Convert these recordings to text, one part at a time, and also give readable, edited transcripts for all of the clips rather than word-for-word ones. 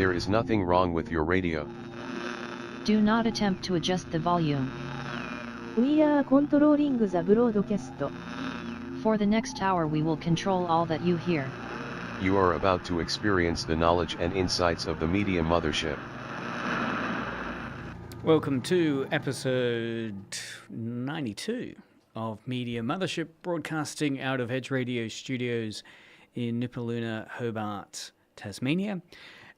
There is nothing wrong with your radio. Do not attempt to adjust the volume. We are controlling the broadcast. For the next hour we will control all that you hear. You are about to experience the knowledge and insights of the Media Mothership. Welcome to episode 92 of Media Mothership, broadcasting out of Edge Radio Studios in Nipaluna, Hobart, Tasmania.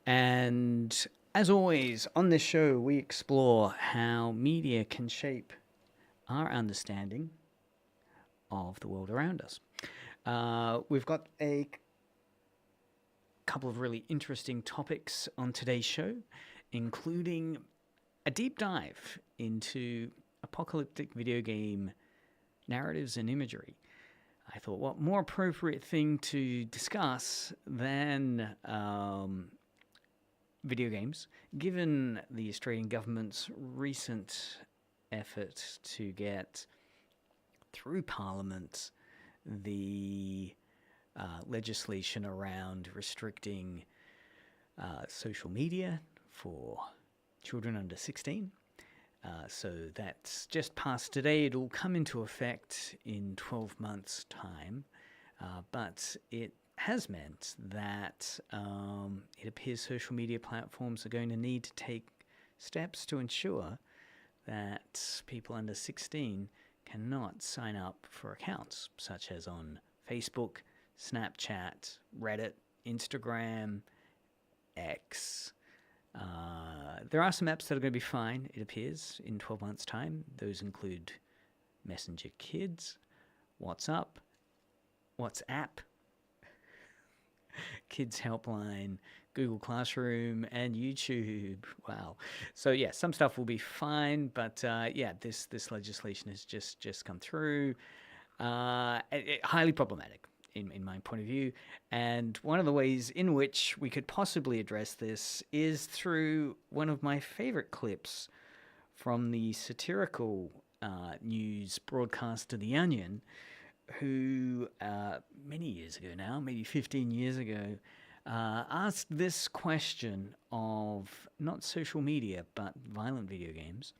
And as always, on this show, we explore how media can shape our understanding of the world around us. We've got a couple of really interesting topics on today's show, including a deep dive into apocalyptic video game narratives and imagery. I thought, what more appropriate thing to discuss than video games, given the Australian government's recent effort to get through Parliament the legislation around restricting social media for children under 16. So that's just passed today. It'll come into effect in 12 months' time. But it has meant that it appears social media platforms are going to need to take steps to ensure that people under 16 cannot sign up for accounts, such as on Facebook, Snapchat, Reddit, Instagram, X. There are some apps that are going to be fine, it appears, in 12 months' time. Those include Messenger Kids, WhatsApp, Kids Helpline, Google Classroom, and YouTube. Wow. So yeah, some stuff will be fine, but this legislation has just come through. Highly problematic in my point of view. And one of the ways in which we could possibly address this is through one of my favorite clips from the satirical news broadcaster The Onion, who many years ago now, maybe 15 years ago, asked this question of not social media, but violent video games.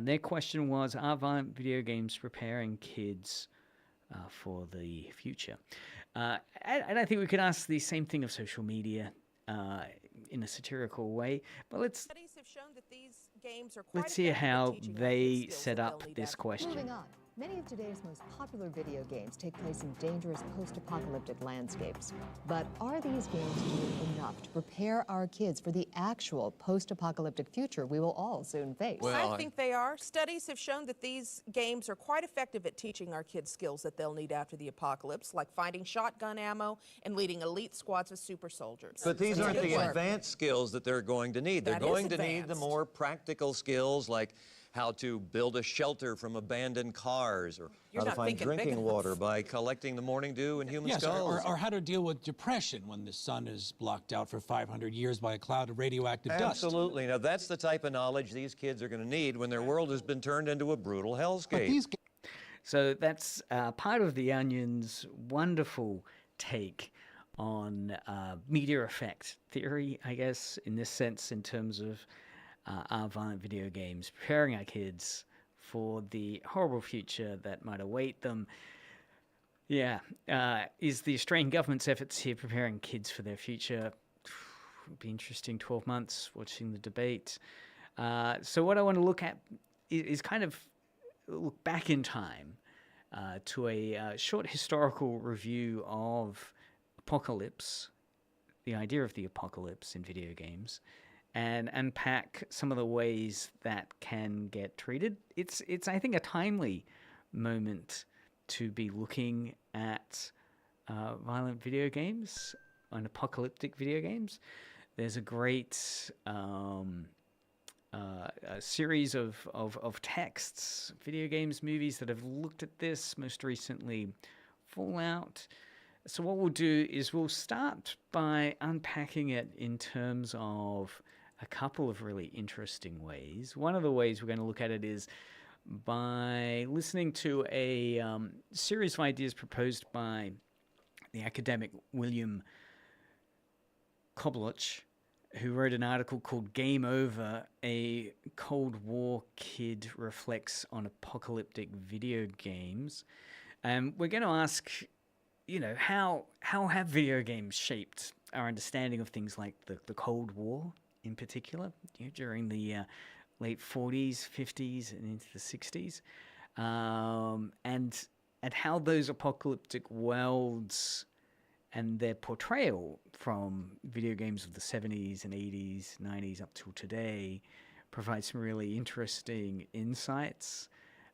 Their question was, are violent video games preparing kids for the future? And I think we could ask the same thing of social media in a satirical way, but let's hear how they set up this question. Moving on. Many of today's most popular video games take place in dangerous post-apocalyptic landscapes. But are these games doing enough to prepare our kids for the actual post-apocalyptic future we will all soon face? Well, I think they are. Studies have shown that these games are quite effective at teaching our kids skills that they'll need after the apocalypse, like finding shotgun ammo and leading elite squads of super soldiers. But these aren't the advanced skills that they're going to need. They're going to need the more practical skills like how to build a shelter from abandoned cars, or how to find drinking water by collecting the morning dew in human skulls. Or how to deal with depression when the sun is blocked out for 500 years by a cloud of radioactive dust. Absolutely. Now, that's the type of knowledge these kids are going to need when their world has been turned into a brutal hellscape. So that's part of The Onion's wonderful take on media effect theory, I guess, in this sense, in terms of our violent video games, preparing our kids for the horrible future that might await them. Yeah, is the Australian government's efforts here preparing kids for their future? It'll be interesting 12 months watching the debate. So what I want to look at is kind of look back in time to a short historical review of apocalypse, the idea of the apocalypse in video games, and unpack some of the ways that can get treated. It's I think, a timely moment to be looking at violent video games and apocalyptic video games. There's a great a series of texts, video games, movies that have looked at this, most recently Fallout. So what we'll do is we'll start by unpacking it in terms of a couple of really interesting ways. One of the ways we're going to look at it is by listening to a series of ideas proposed by the academic William Knoblauch who wrote an article called Game Over, a Cold War Kid Reflects on Apocalyptic Video Games. We're going to ask, how have video games shaped our understanding of things like the Cold War in particular, during the late 40s, 50s, and into the 60s, and how those apocalyptic worlds and their portrayal from video games of the 70s and 80s, 90s up till today provide some really interesting insights.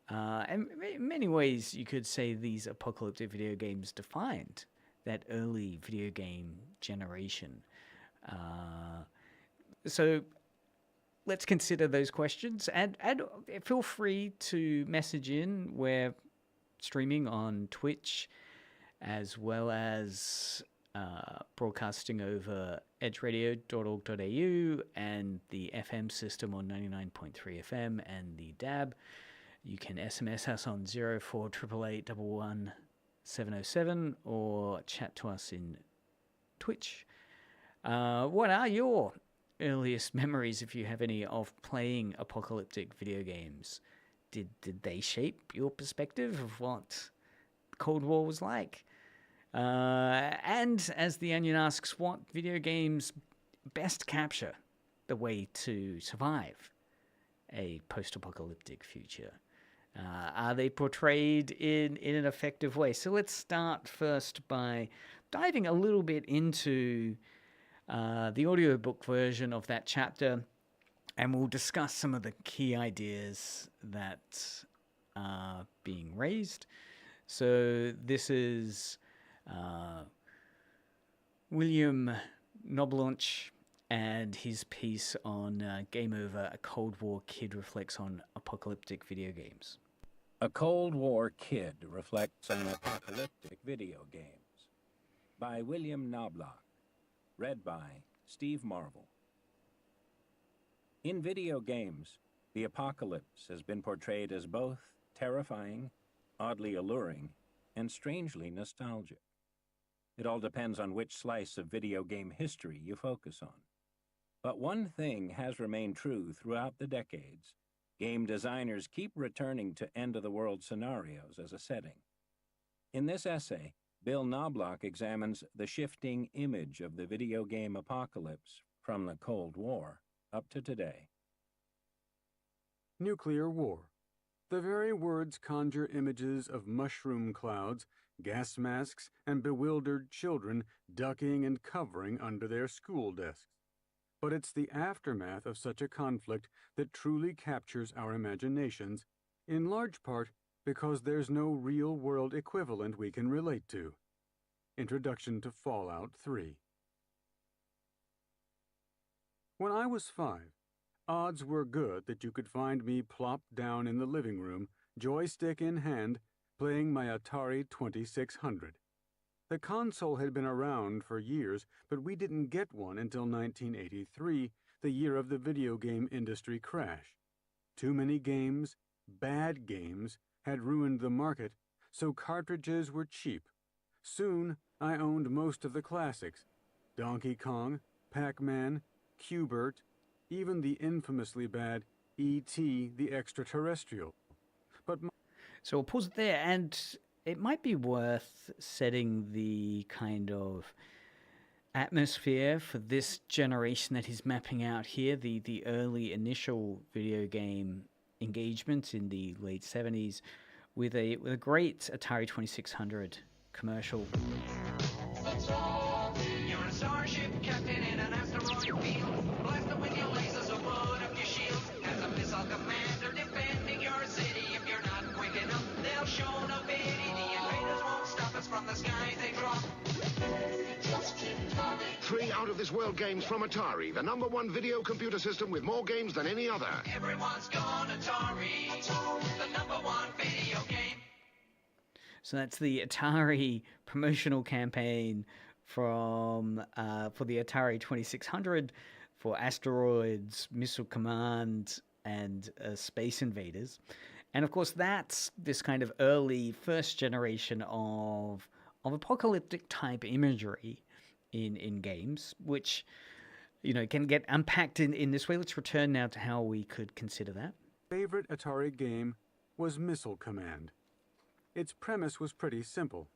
And in many ways, you could say these apocalyptic video games defined that early video game generation. So let's consider those questions, and feel free to message in. We're streaming on Twitch, as well as broadcasting over edgeradio.org.au and the FM system on 99.3 FM and the DAB. You can SMS us on 0488811707 or chat to us in Twitch. What are your earliest memories, if you have any, of playing apocalyptic video games? Did they shape your perspective of what the Cold War was like? And as The Onion asks, what video games best capture the way to survive a post-apocalyptic future? Are they portrayed in an effective way? So let's start first by diving a little bit into the audiobook version of that chapter, and we'll discuss some of the key ideas that are being raised. So this is William Knoblauch and his piece on Game Over, A Cold War Kid Reflects on Apocalyptic Video Games. A Cold War Kid Reflects on Apocalyptic Video Games by William Knoblauch. Read by Steve Marvel. In video games, the apocalypse has been portrayed as both terrifying, oddly alluring, and strangely nostalgic. It all depends on which slice of video game history you focus on. But one thing has remained true throughout the decades. Game designers keep returning to end-of-the-world scenarios as a setting. In this essay, Bill Knoblauch examines the shifting image of the video game apocalypse from the Cold War up to today. Nuclear war. The very words conjure images of mushroom clouds, gas masks, and bewildered children ducking and covering under their school desks. But it's the aftermath of such a conflict that truly captures our imaginations, in large part because there's no real-world equivalent we can relate to. Introduction to Fallout 3. When I was 5, odds were good that you could find me plopped down in the living room, joystick in hand, playing my Atari 2600. The console had been around for years, but we didn't get one until 1983, the year of the video game industry crash. Too many games, bad games, had ruined the market, so cartridges were cheap. Soon, I owned most of the classics: Donkey Kong, Pac-Man, Q*bert, even the infamously bad E.T. the Extraterrestrial. But so we'll pause it there, and it might be worth setting the kind of atmosphere for this generation that he's mapping out here, the early initial video game engagement in the late 70s with a great Atari 2600 commercial. You're a starship captain in an asteroid field. Blast them with your lasers or put up your shields. As a missile commander defending your city. If you're not quick enough, they'll show no pity. The invaders won't stop us from the skies they drop. Just keep coming. 3 out-of-this-world games from Atari, the #1 video computer system with more games than any other. Everyone's gone Atari, the #1 video game. So that's the Atari promotional campaign from for the Atari 2600 for Asteroids, Missile Command, and Space Invaders. And of course, that's this kind of early first generation of apocalyptic type imagery in games, which can get unpacked in this way. Let's return now to how we could consider that. Favorite Atari game was Missile Command. Its premise was pretty simple.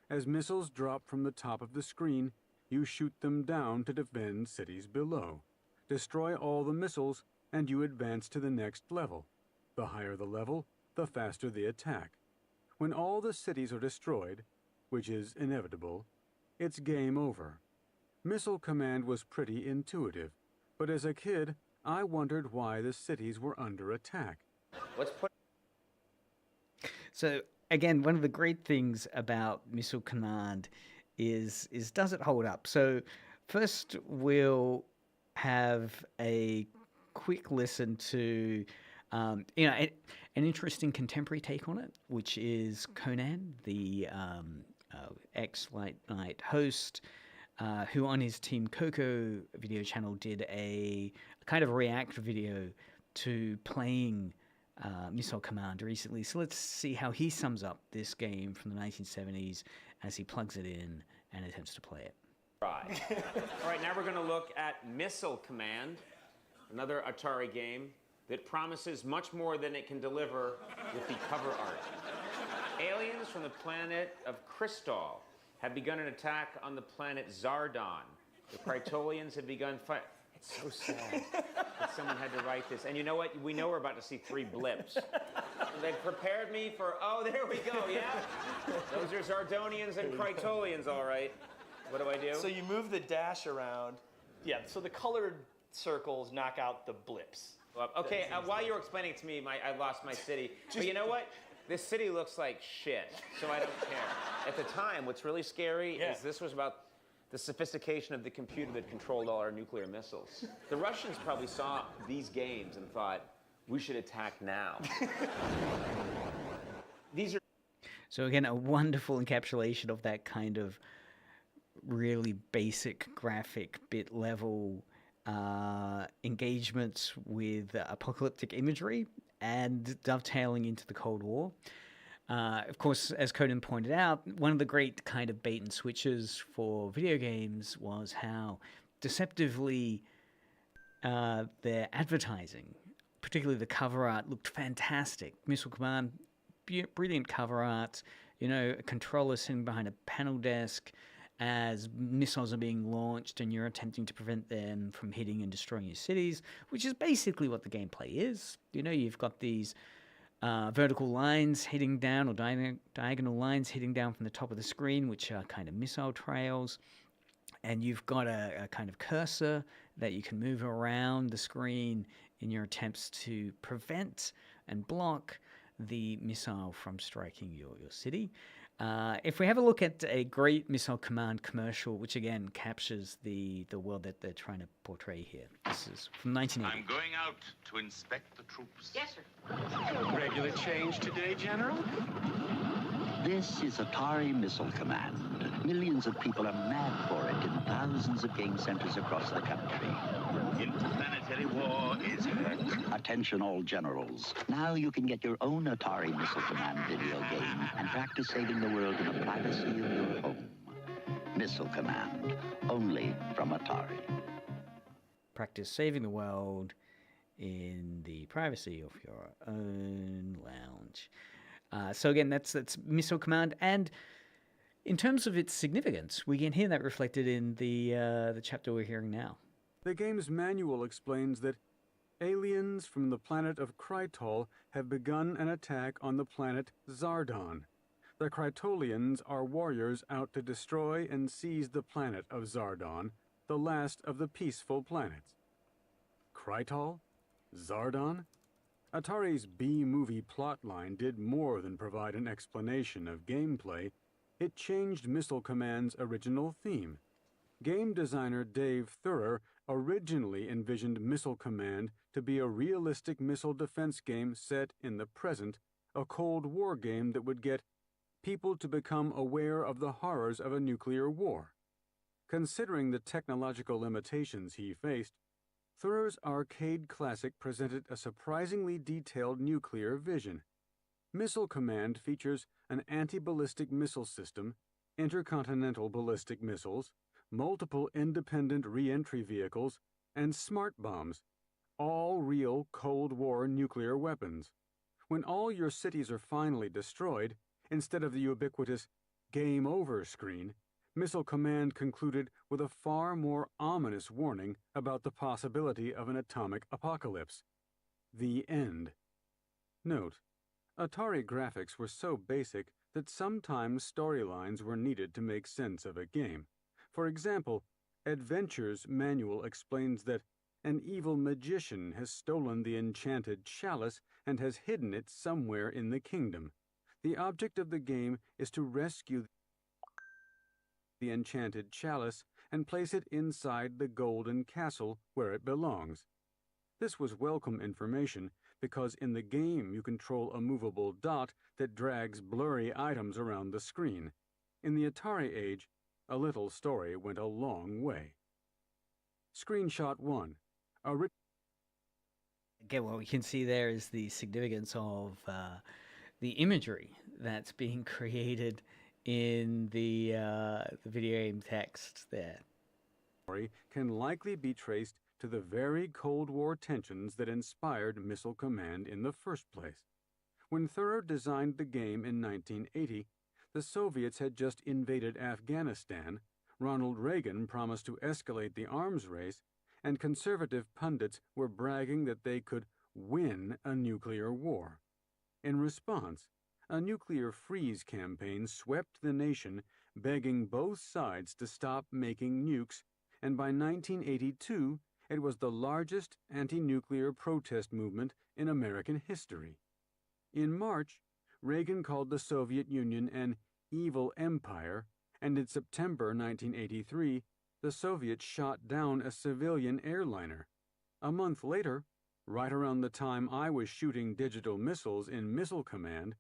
As missiles drop from the top of the screen, you shoot them down to defend cities below. Destroy all the missiles, and you advance to the next level. The higher the level, the faster the attack. When all the cities are destroyed, which is inevitable, it's game over. Missile Command was pretty intuitive, but as a kid, I wondered why the cities were under attack. So again, one of the great things about Missile Command is does it hold up? So first we'll have a quick listen to an interesting contemporary take on it, which is Conan, the ex-Late Night host, who on his Team Coco video channel did a kind of react video to playing Missile Command recently. So let's see how he sums up this game from the 1970s as he plugs it in and attempts to play it. Right. All right, now we're going to look at Missile Command, another Atari game that promises much more than it can deliver with the cover art. Aliens from the planet of Crystal have begun an attack on the planet Zardon. The Krytolians have begun fight. It's so sad that someone had to write this. And you know what? We know we're about to see 3 blips. They've prepared me for, oh, there we go, yeah? Those are Zardonians and Krytolians, all right. What do I do? So you move the dash around. Yeah, so the colored circles knock out the blips. Okay, while you were explaining it to me, I lost my city. But you know what? This city looks like shit, so I don't care. At the time, what's really scary is this was about the sophistication of the computer that controlled all our nuclear missiles. The Russians probably saw these games and thought, we should attack now. These are... So again, a wonderful encapsulation of that kind of really basic graphic bit level engagements with apocalyptic imagery and dovetailing into the Cold War. Of course, as Conan pointed out, one of the great kind of bait and switches for video games was how deceptively their advertising, particularly the cover art, looked fantastic. Missile Command, brilliant cover art, a controller sitting behind a panel desk as missiles are being launched and you're attempting to prevent them from hitting and destroying your cities, which is basically what the gameplay is. You've got these vertical lines hitting down, or diagonal lines hitting down from the top of the screen, which are kind of missile trails. And you've got a kind of cursor that you can move around the screen in your attempts to prevent and block the missile from striking your city. If we have a look at a great Missile Command commercial, which again captures the world that they're trying to portray here. This is from 1980. I'm going out to inspect the troops. Yes, sir. Regular change today, General? This is Atari Missile Command. Millions of people are mad for it in thousands of game centers across the country. Interplanetary war is hurt. Attention all generals. Now you can get your own Atari Missile Command video game and practice saving the world in the privacy of your home. Missile Command, only from Atari. Practice saving the world in the privacy of your own lounge. So again, that's Missile Command, and in terms of its significance, we can hear that reflected in the chapter we're hearing now. The game's manual explains that aliens from the planet of Krytol have begun an attack on the planet Zardon. The Krytolians are warriors out to destroy and seize the planet of Zardon, the last of the peaceful planets. Krytol? Zardon? Atari's B-movie plotline did more than provide an explanation of gameplay. It changed Missile Command's original theme. Game designer Dave Thurer originally envisioned Missile Command to be a realistic missile defense game set in the present, a Cold War game that would get people to become aware of the horrors of a nuclear war. Considering the technological limitations he faced, Thurer's arcade classic presented a surprisingly detailed nuclear vision. Missile Command features an anti-ballistic missile system, intercontinental ballistic missiles, multiple independent re-entry vehicles, and smart bombs, all real Cold War nuclear weapons. When all your cities are finally destroyed, instead of the ubiquitous "Game Over" screen, Missile Command concluded with a far more ominous warning about the possibility of an atomic apocalypse. The end. Note: Atari graphics were so basic that sometimes storylines were needed to make sense of a game. For example, Adventure's manual explains that an evil magician has stolen the enchanted chalice and has hidden it somewhere in the kingdom. The object of the game is to rescue the enchanted chalice and place it inside the golden castle where it belongs. This was welcome information because in the game you control a movable dot that drags blurry items around the screen. In the Atari age, a little story went a long way. Screenshot 1. Again, what we can see there is the significance of the imagery that's being created in the video game text there. Can likely be traced to the very Cold War tensions that inspired Missile Command in the first place. When Thurr designed the game in 1980, the Soviets had just invaded Afghanistan, Ronald Reagan promised to escalate the arms race, and conservative pundits were bragging that they could win a nuclear war. In response, a nuclear freeze campaign swept the nation, begging both sides to stop making nukes, and by 1982, it was the largest anti-nuclear protest movement in American history. In March, Reagan called the Soviet Union an evil empire, and in September 1983, the Soviets shot down a civilian airliner. A month later, right around the time I was shooting digital missiles in Missile Command,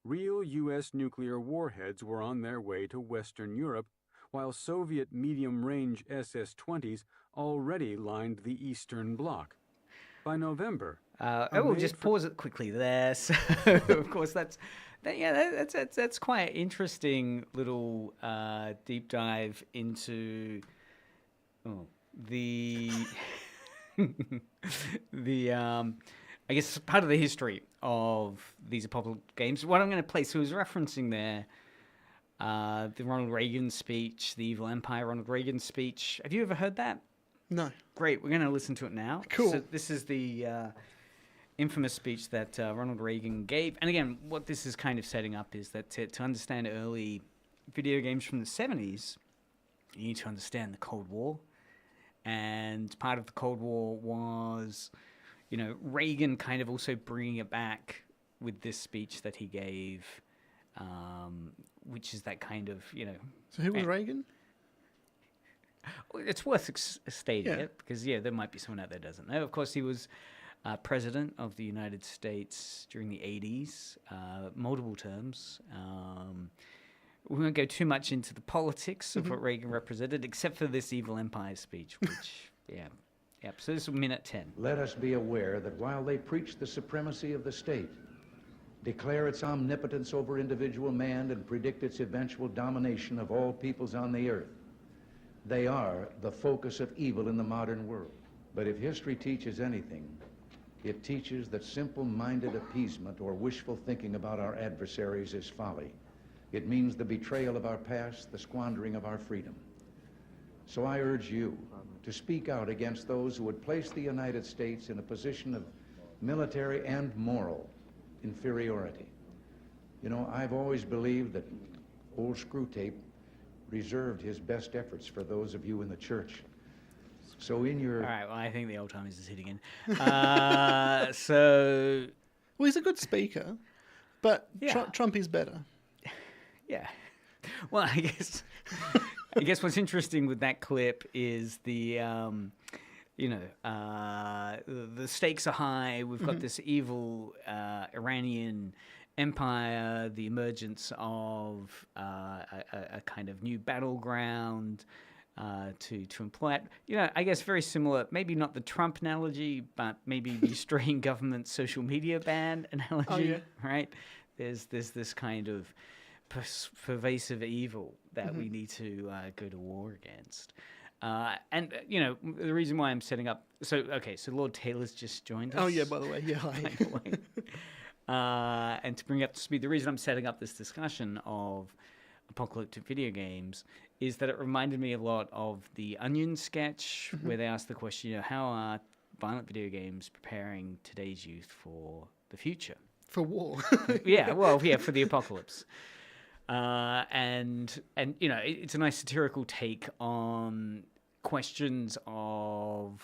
real U.S. nuclear warheads were on their way to Western Europe, while Soviet medium-range SS-20s already lined the Eastern Bloc. By November... we'll just pause it quickly there. So, of course, that's quite an interesting little deep dive into the I guess part of the history of these apocalyptic games. What I'm going to play, so I was referencing there the Ronald Reagan speech, the Evil Empire Ronald Reagan speech. Have you ever heard that? No. Great, we're going to listen to it now. Cool. So this is the infamous speech that Ronald Reagan gave. And again, what this is kind of setting up is that to understand early video games from the 70s, you need to understand the Cold War. And part of the Cold War was, Reagan kind of also bringing it back with this speech that he gave, which is that kind of, So who was Reagan? It's worth stating it because, there might be someone out there who doesn't know. Of course, he was president of the United States during the 80s, multiple terms. We won't go too much into the politics of what Reagan represented, except for this Evil Empire speech, which, so this is minute 10. Let us be aware that while they preach the supremacy of the state, declare its omnipotence over individual man, and predict its eventual domination of all peoples on the earth, they are the focus of evil in the modern world. But if history teaches anything, it teaches that simple-minded appeasement or wishful thinking about our adversaries is folly. It means the betrayal of our past, the squandering of our freedom. So I urge you to speak out against those who would place the United States in a position of military and moral inferiority. I've always believed that old Screwtape reserved his best efforts for those of you in the church. So in your... All right, well, I think the old-timers is hitting in. Well, he's a good speaker, but Trump is better. Yeah. Well, I guess what's interesting with that clip is the stakes are high. We've got this evil Iranian empire, the emergence of a kind of new battleground to employ it. I guess very similar, maybe not the Trump analogy, but maybe the Australian government social media ban analogy, right? There's this kind of pervasive evil that we need to go to war against. And the reason why I'm setting up. So Lord Taylor's just joined us. Oh yeah, by the way, yeah, hi. And to bring up to speed, the reason I'm setting up this discussion of apocalyptic video games is that it reminded me a lot of the Onion sketch where they asked the question, how are violent video games preparing today's youth for the future? For war. For the apocalypse. And it's a nice satirical take on questions of,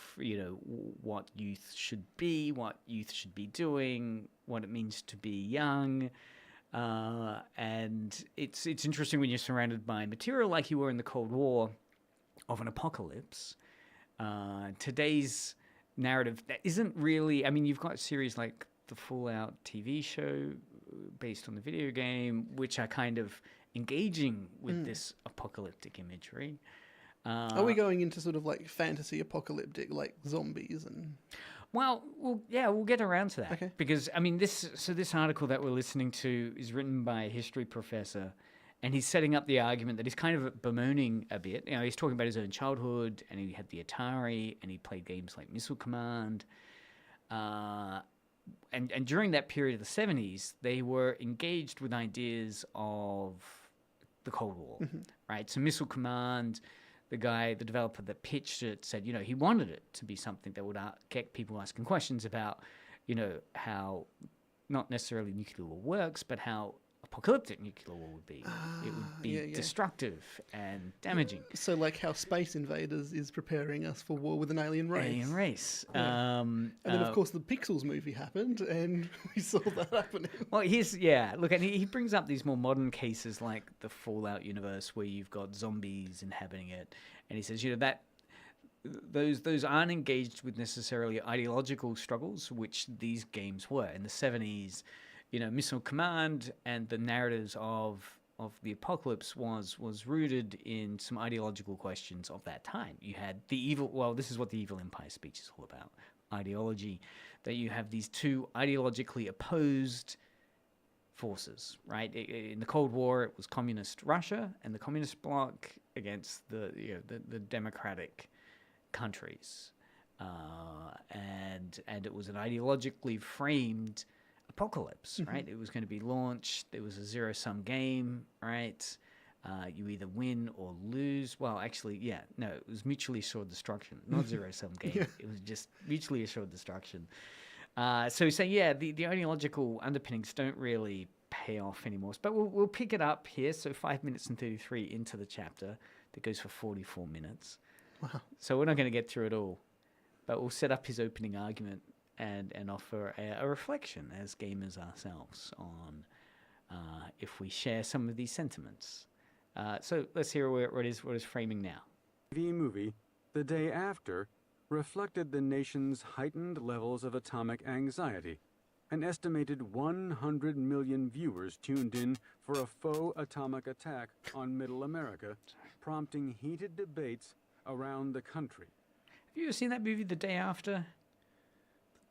what youth should be, what youth should be doing, what it means to be young. And it's interesting when you're surrounded by material like you were in the Cold War of an apocalypse. Today's narrative that isn't really, you've got series like the Fallout TV show based on the video game, which are kind of engaging with this apocalyptic imagery. Are we going into sort of like fantasy apocalyptic, like zombies and? Well, we'll get around to that. Okay. Because this article that we're listening to is written by a history professor, and he's setting up the argument that he's kind of bemoaning a bit. He's talking about his own childhood, and he had the Atari, and he played games like Missile Command. And during that period of the 70s, they were engaged with ideas of the Cold War, right? So Missile Command, the developer that pitched it said, he wanted it to be something that would get people asking questions about, how not necessarily nuclear war works, but how apocalyptic nuclear war would be. It would be destructive and damaging. So like how Space Invaders is preparing us for war with an alien race. Yeah. And then of course the Pixels movie happened and we saw that happening. Well, and he brings up these more modern cases like the Fallout universe where you've got zombies inhabiting it. And he says, that those aren't engaged with necessarily ideological struggles, which these games were. In the 70s, Missile Command and the narratives of the apocalypse was rooted in some ideological questions of that time. You had the evil, this is what the Evil Empire speech is all about, ideology, that you have these two ideologically opposed forces, right? In the Cold War, it was communist Russia and the communist bloc against the democratic countries. And it was an ideologically framed apocalypse, right? It was going to be launched. It was a zero-sum game, right? You either win or lose. Well, actually, no, it was mutually assured destruction, not zero-sum game. It was just mutually assured destruction. So the ideological underpinnings don't really pay off anymore. But we'll pick it up here. So 5 minutes and 33 into the chapter that goes for 44 minutes. Wow. So we're not going to get through it all, but we'll set up his opening argument and offer a reflection as gamers ourselves on if we share some of these sentiments. So let's hear what is framing now. The movie, The Day After, reflected the nation's heightened levels of atomic anxiety. An estimated 100 million viewers tuned in for a faux atomic attack on Middle America, prompting heated debates around the country. Have you ever seen that movie, The Day After?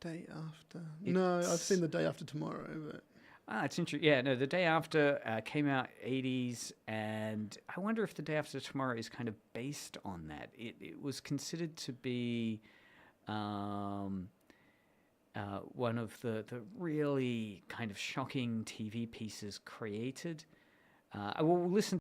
Day After? No, I've seen The Day After Tomorrow, but... It's interesting. Yeah, no, The Day After came out 80s, and I wonder if The Day After Tomorrow is kind of based on that. It was considered to be one of the really kind of shocking TV pieces created. We'll listen